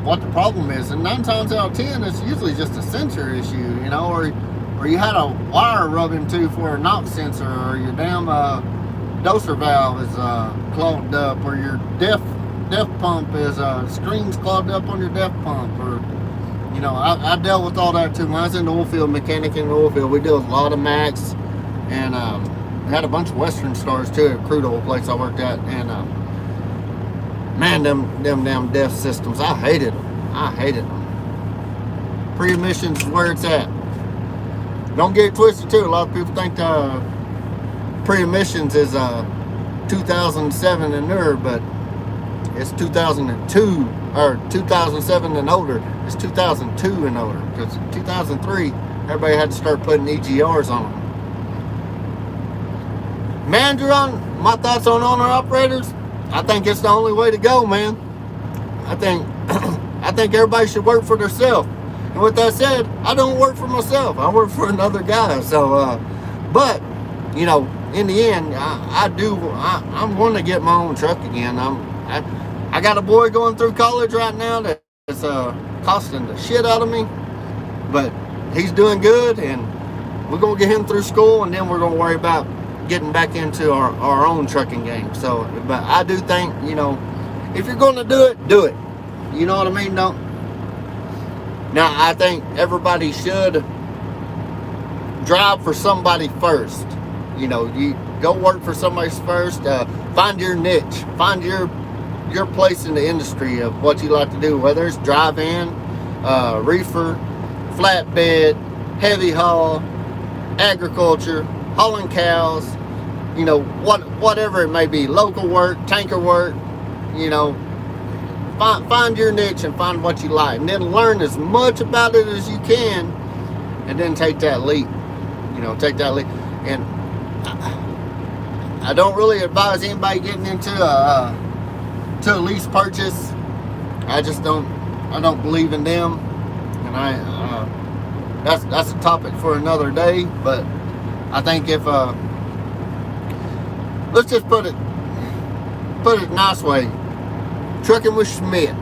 what the problem is. And 9 times out of 10, it's usually just a sensor issue, you know, or you had a wire rub into for a knock sensor, or your damn doser valve is clogged up, or your def pump is screen's clogged up on your def pump, or you know, I dealt with all that too. When I was in the oil field, mechanic in the oil field, we dealt with a lot of Macs, and had a bunch of Western Stars too at a crude oil place I worked at, and man, them damn DEF systems, I hated them. Pre-emissions is where it's at. Don't get it twisted too. A lot of people think pre-emissions is 2007 and newer, but it's 2002 or 2007 and older. It's 2002 and older, because 2003 everybody had to start putting EGRs on them. Manager, on my thoughts on owner operators, I think it's the only way to go, man. I think everybody should work for themselves. And with that said, I don't work for myself. I work for another guy. So, but you know, in the end, I'm going to get my own truck again. I got a boy going through college right now that's costing the shit out of me, but he's doing good, and we're gonna get him through school, and then we're gonna worry about getting back into our own trucking game. So, but I do think, you know, if you're going to do it. You know what I mean? Don't. Now, I think everybody should drive for somebody first. You know, you go work for somebody first. Find your niche. Find your place in the industry of what you like to do, whether it's drive-in, reefer, flatbed, heavy haul, agriculture, hauling cows, you know, whatever it may be, local work, tanker work, you know, find your niche and find what you like, and then learn as much about it as you can, and then take that leap, you know, and I don't really advise anybody getting into a lease purchase. I don't believe in them, and that's a topic for another day. But I think if let's just put it a nice way, trucking with Schmidt.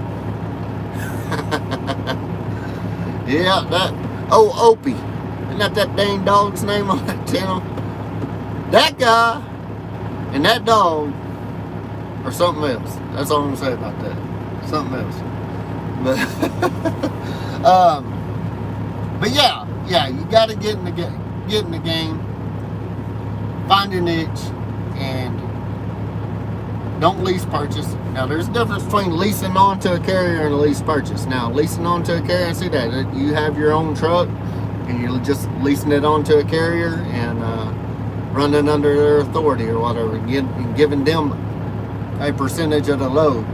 Yeah, that Opie, isn't that dang dog's name on that channel? That guy and that dog or something else. That's all I'm gonna say about that. Something else. But yeah, you gotta get in the game, find your niche, and don't lease purchase. Now, there's a difference between leasing onto a carrier and a lease purchase. Now, leasing onto a carrier, I see that you have your own truck, and you're just leasing it onto a carrier and running under their authority or whatever, and giving them a percentage of the load.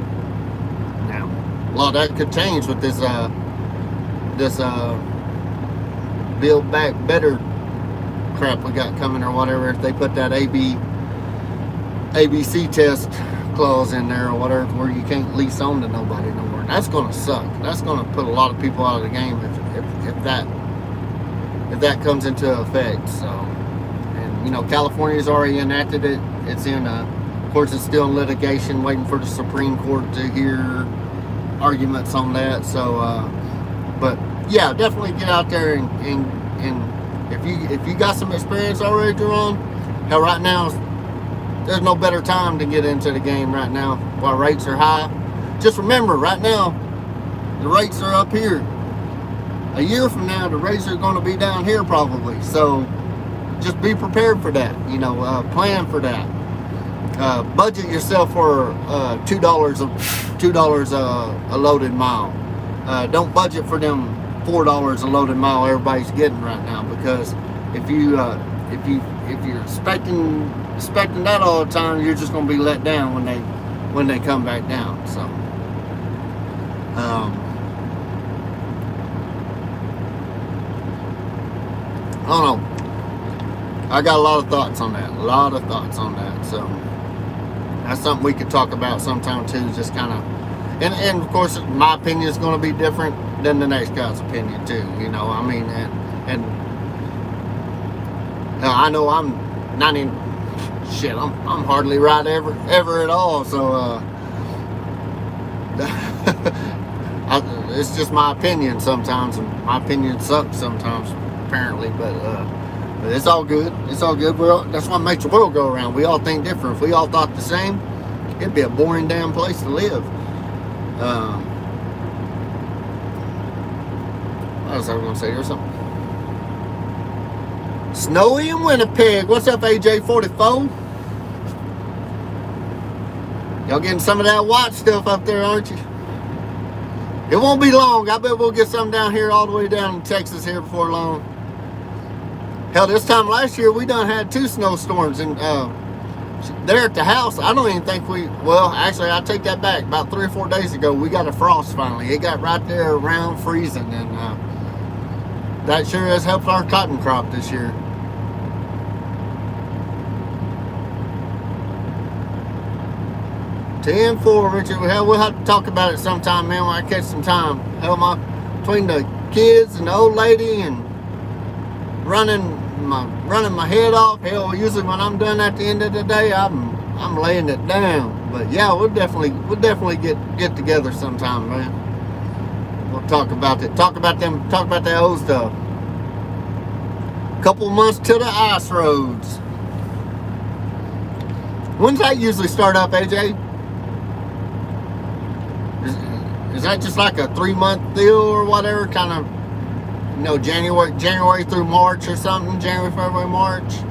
Now, a lot of that could change with this Build Back Better crap we got coming or whatever. If they put that ABC test clause in there or whatever, where you can't lease on to nobody no more. That's gonna suck. That's gonna put a lot of people out of the game if that comes into effect. So, and you know, California's already enacted it. It's in of course, it's still in litigation, waiting for the Supreme Court to hear arguments on that. So, but yeah, definitely get out there and if you got some experience already, Jerome, hell, right now there's no better time to get into the game right now while rates are high. Just remember, right now the rates are up here. A year from now, the rates are going to be down here probably. So just be prepared for that. You know, plan for that. Budget yourself for $2 a loaded mile. Don't budget for them $4 a loaded mile everybody's getting right now, because if you're expecting that all the time, you're just going to be let down when they come back down. So I don't know. I got a lot of thoughts on that. So that's something we could talk about sometime too. Just kind of, and of course, my opinion is going to be different than the next guy's opinion too. You know, I mean, and I know I'm not in shit. I'm hardly right ever at all. So it's just my opinion sometimes, and my opinion sucks sometimes, apparently. But it's all good. It's all good. That's what makes the world go around. We all think different. If we all thought the same, it'd be a boring damn place to live. What else I was going to say? There's something. Snowy in Winnipeg. What's up, AJ44? Y'all getting some of that white stuff up there, aren't you? It won't be long. I bet we'll get some down here all the way down in Texas here before long. Hell, this time last year, we done had 2 snowstorms, and there at the house, I don't even think well, actually, I take that back. About 3 or 4 days ago, we got a frost finally. It got right there around freezing, and that sure has helped our cotton crop this year. $10-4, Richard. Hell, we'll have to talk about it sometime, man, when I catch some time. Hell, between the kids and the old lady and running my head off. Hell, usually when I'm done at the end of the day, I'm laying it down. But yeah, we'll definitely get together sometime, man. We'll talk about it. Talk about that old stuff. Couple months till the ice roads. When's that usually start up, AJ? Is that just like a 3-month deal or whatever? Kind of, you know, January through March or something? January, February, March?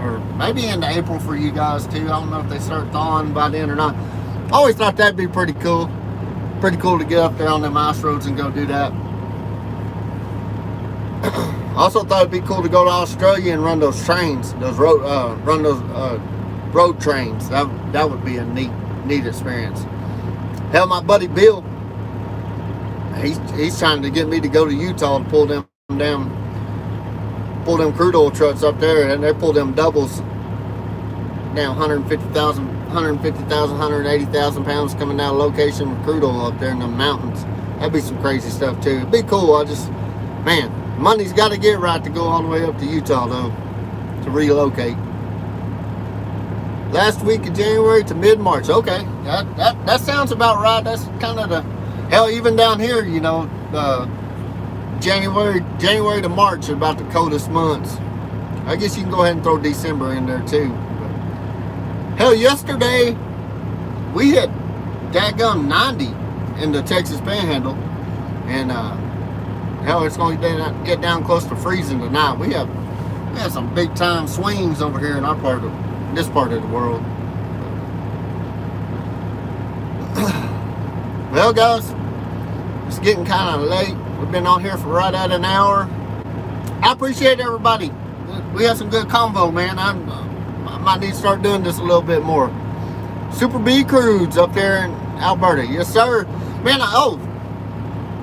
Or maybe into April for you guys too. I don't know if they start thawing by then or not. I always thought that'd be pretty cool. Pretty cool to get up there on them ice roads and go do that. I also thought it'd be cool to go to Australia and run those trains, those road trains. That would be a neat experience. Hell, my buddy Bill, he's trying to get me to go to Utah to pull them crude oil trucks up there, and they pull them doubles down 150,000, 180,000 pounds coming down location with crude oil up there in the mountains. That'd be some crazy stuff too. It'd be cool. Man, money's got to get right to go all the way up to Utah though, to relocate. Last week of January to mid-March. Okay, that sounds about right. That's kind of the, hell, even down here, you know, January to March are about the coldest months. I guess you can go ahead and throw December in there too. But, hell, yesterday we hit dadgum 90 in the Texas Panhandle, and hell, it's going to get down close to freezing tonight. We have some big time swings over here in this part of the world. Well, guys, it's getting kind of late. We've been on here for right at an hour, I appreciate everybody. We had some good convo, man. I might need to start doing this a little bit more. Super B Crudes up there in Alberta. Yes, sir. Man,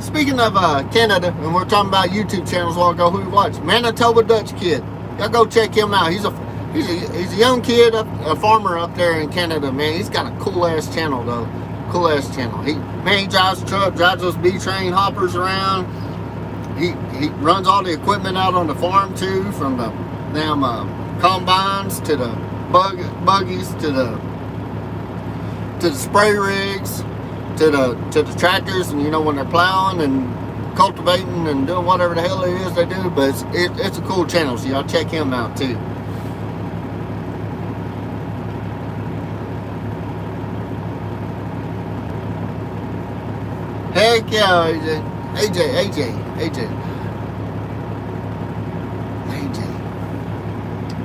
speaking of Canada, and we're talking about YouTube channels a while ago, who we watched, Manitoba Dutch Kid. Y'all go check him out. He's a young kid, a farmer up there in Canada, man. He's got a cool ass channel though. Cool ass channel. He drives a truck, drives those B train hoppers around. He runs all the equipment out on the farm too, from the damn combines to the buggies to the spray rigs to the tractors, and you know, when they're plowing and cultivating and doing whatever the hell it is they do. But it's a cool channel, so y'all check him out too. Heck yeah, AJ.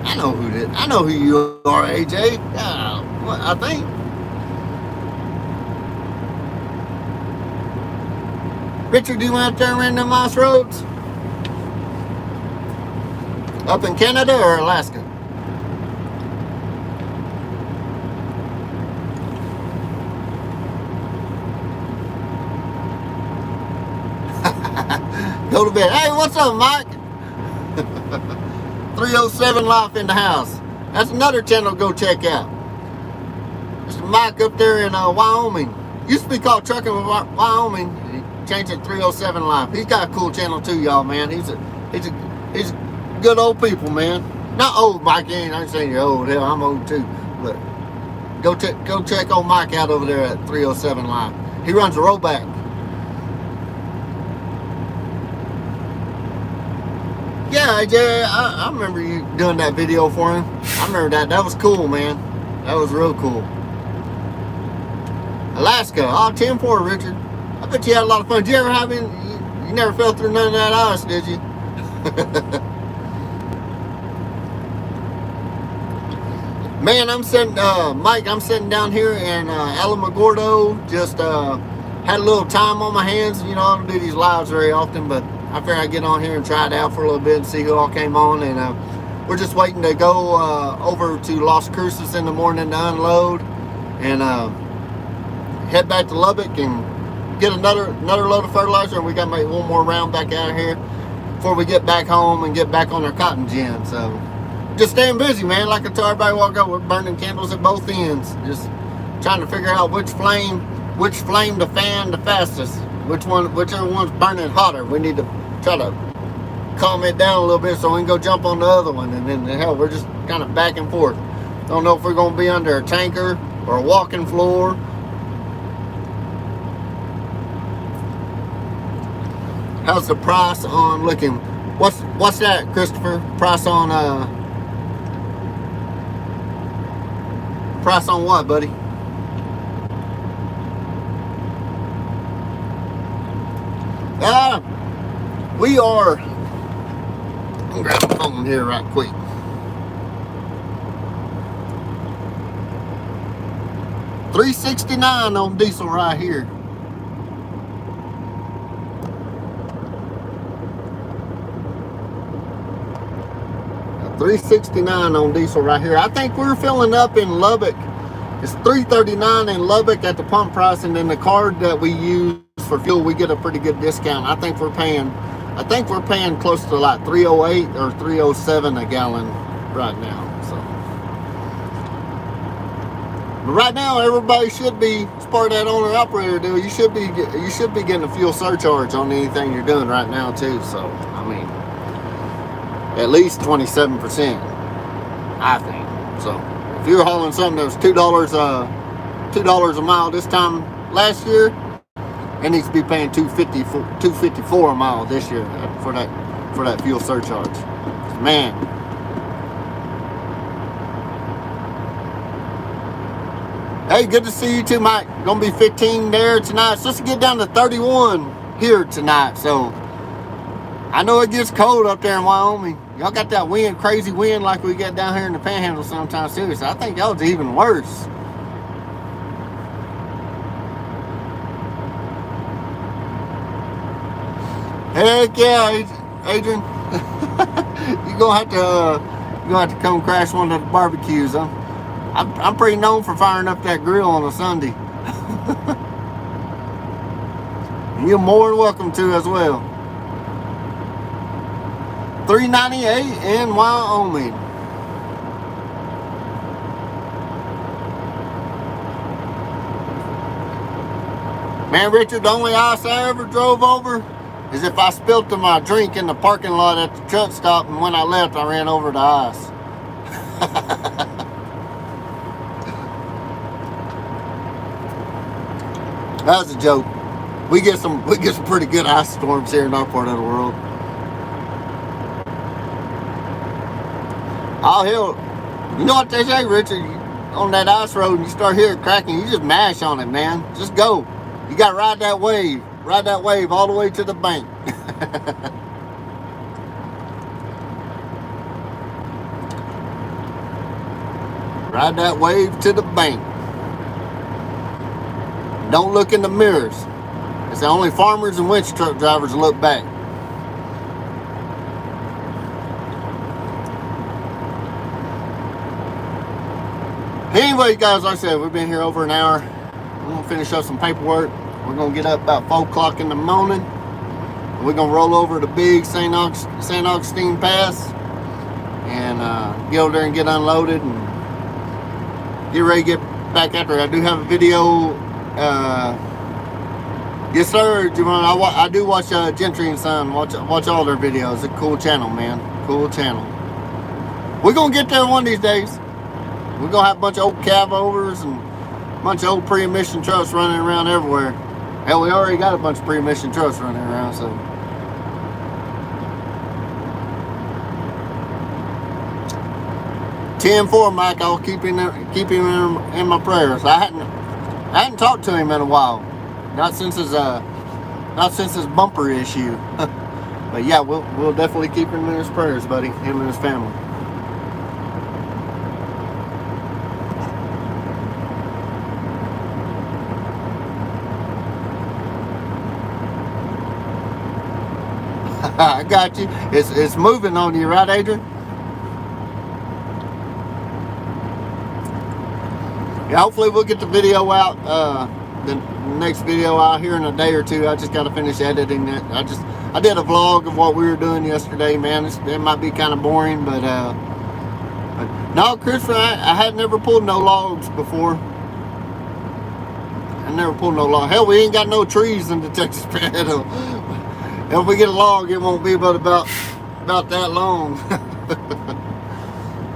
I know who you are, AJ. What I think. Richard, do you want to turn around them moss roads? Up in Canada or Alaska? Go to bed. Hey, what's up, Mike? 307 Life in the house. That's another channel to go check out. Mr. Mike up there in Wyoming. Used to be called Trucking with Wyoming. He changed it to 307 Life. He's got a cool channel too, y'all, man. He's good old people, man. Not old, Mike. I ain't saying you're old. Hell, I'm old too. But go check old Mike out over there at 307 Life. He runs a rollback. Yeah, AJ, I remember you doing that video for him. I remember that. That was cool, man. That was real cool. Alaska. Oh, 10-4, Richard. I bet you had a lot of fun. Did you ever have any? You never fell through none of that ice, did you? Man, Mike, I'm sitting down here in Alamogordo. Just had a little time on my hands. You know, I don't do these lives very often, but I figured I'd get on here and try it out for a little bit and see who all came on. And we're just waiting to go over to Las Cruces in the morning to unload and head back to Lubbock and get another load of fertilizer. And we got to make one more round back out of here before we get back home and get back on our cotton gin. So just staying busy, man. Like I told everybody a while ago, we're burning candles at both ends. Just trying to figure out which flame to fan the fastest. Whichever one's burning hotter. We need to try to calm it down a little bit so we can go jump on the other one. And then, hell, we're just kind of back and forth. Don't know if we're going to be under a tanker or a walking floor. How's the price on looking? What's that, Christopher? Price on what, buddy? We are. I'm grab the phone here right quick. $3.69 on diesel right here. $3.69 on diesel right here. I think we're filling up in Lubbock. It's $3.39 in Lubbock at the pump price, and then the card that we use for fuel, we get a pretty good discount. I think we're paying close to like $3.08 or $3.07 a gallon right now. So, but right now, everybody should be, as part of that owner-operator deal, you should be getting a fuel surcharge on anything you're doing right now too. So, I mean, at least 27%, I think. So, if you're hauling something that was $2 a mile this time last year, it needs to be paying $2.54 a mile this year for that fuel surcharge. Man. Hey, good to see you too, Mike. Gonna be 15 there tonight. It's supposed to get down to 31 here tonight. So I know it gets cold up there in Wyoming. Y'all got that wind, crazy wind like we get down here in the Panhandle sometimes too. So I think y'all's even worse. Heck yeah, Adrian. You're gonna have to come crash one of the barbecues, huh? I'm pretty known for firing up that grill on a Sunday. You're more than welcome to as well. $3.98 in Wyoming. Man, Richard, the only ice I ever drove over is if I spilled my drink in the parking lot at the truck stop, and when I left, I ran over the ice. That was a joke. We get some pretty good ice storms here in our part of the world. Oh hell, you know what they say, Richard? On that ice road, and you start hearing cracking, you just mash on it, man. Just go. You got to ride that wave all the way to the bank. Ride that wave to the bank. Don't look in the mirrors. It's the only farmers and winch truck drivers look back. Anyway, guys, like I said, we've been here over an hour. We're going to finish up some paperwork. We're going to get up about 4 o'clock in the morning. We're going to roll over the big St. Augustine Pass and get over there and get unloaded and get ready to get back after. I do have a video. Yes, sir, Javon. I do watch Gentry and Son. Watch all their videos. It's a cool channel, man. Cool channel. We're going to get there one of these days. We're going to have a bunch of old cab overs and a bunch of old pre-emission trucks running around everywhere. Hell, we already got a bunch of pre-emission trucks running around, so. 10-4, Mike. I'll keep him in my prayers. I hadn't talked to him in a while. Not since his bumper issue. But yeah, we'll definitely keep him in his prayers, buddy. Him and his family. I got you. It's moving on you, right, Adrian? Yeah, hopefully we'll get the video out. The next video out here in a day or two. I just got to finish editing it. I did a vlog of what we were doing yesterday, man. It might be kind of boring, but no, Christopher, I had never pulled no logs before. I never pulled no log. Hell, we ain't got no trees in the Texas Panhandle. If we get a log, it won't be but about that long.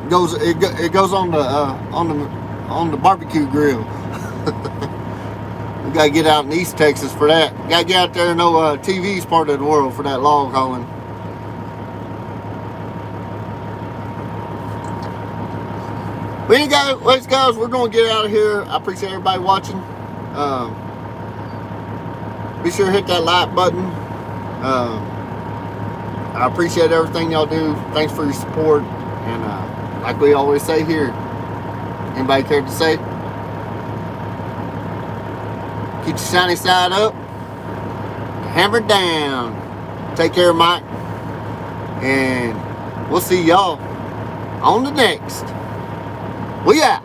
It goes on the barbecue grill. We gotta get out in East Texas for that. Gotta get out there in TV's part of the world for that log hauling. But anyways, guys, we're gonna get out of here. I appreciate everybody watching. Be sure to hit that like button. I appreciate everything y'all do. Thanks for your support. And like we always say here, anybody care to say? Keep your shiny side up. Hammer down. Take care, Mike. And we'll see y'all on the next. We out.